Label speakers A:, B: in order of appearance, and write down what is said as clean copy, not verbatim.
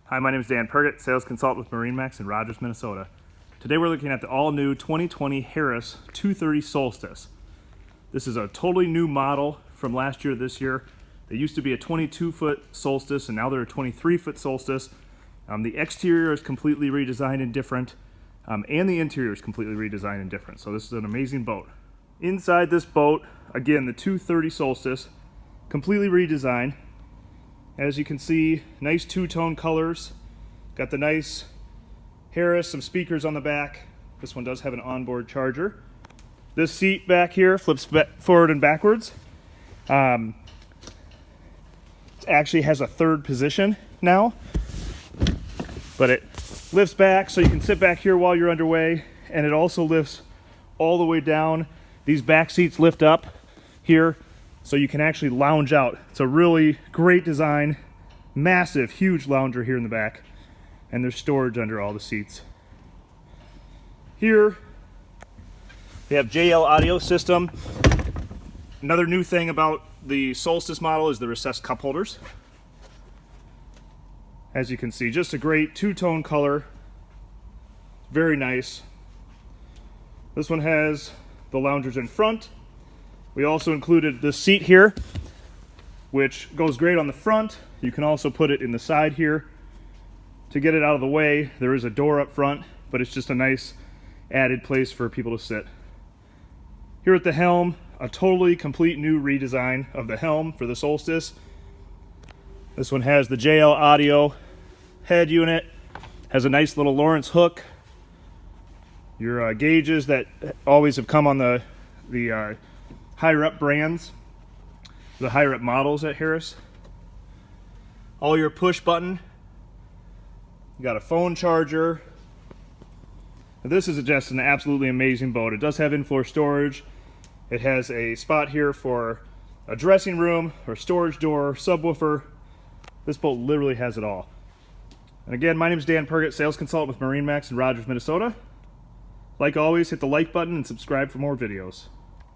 A: Hi, my name is Dan Pergett, sales consultant with MarineMax in Rogers, Minnesota. Today we're looking at the all-new 2020 Harris 230 Solstice. This is a totally new model from last year to this year. They used to be a 22-foot Solstice, and now they're a 23-foot Solstice. The exterior is completely redesigned and different, and the interior is completely redesigned and different. So this is an amazing boat. Inside this boat, again, the 230 Solstice, completely redesigned. As you can see, nice two-tone colors. Got the nice Harris, some speakers on the back. This one does have an onboard charger. This seat back here flips forward and backwards. It actually has a third position now, but it lifts back so you can sit back here while you're underway, and it also lifts all the way down. These back seats lift up here so you can actually lounge out. It's a really great design, massive, huge lounger here in the back, and there's storage under all the seats. Here, we have JL audio system. Another new thing about the Solstice model is the recessed cup holders. As you can see, just a great two-tone color, very nice. This one has the loungers in front. We also included the seat here, which goes great on the front. You can also put it in the side here. To get it out of the way, there is a door up front, but it's just a nice added place for people to sit. Here at the helm, a totally complete new redesign of the helm for the Solstice. This one has the JL audio head unit, has a nice little Lawrence hook. Your gauges that always have come on the higher up brands, the higher up models at Harris. All your push button. You got a phone charger. This is just an absolutely amazing boat. It does have in-floor storage. It has a spot here for a dressing room or storage door, subwoofer. This boat literally has it all. And again, my name is Dan Pergett, sales consultant with MarineMax in Rogers, Minnesota. Like always, hit the like button and subscribe for more videos.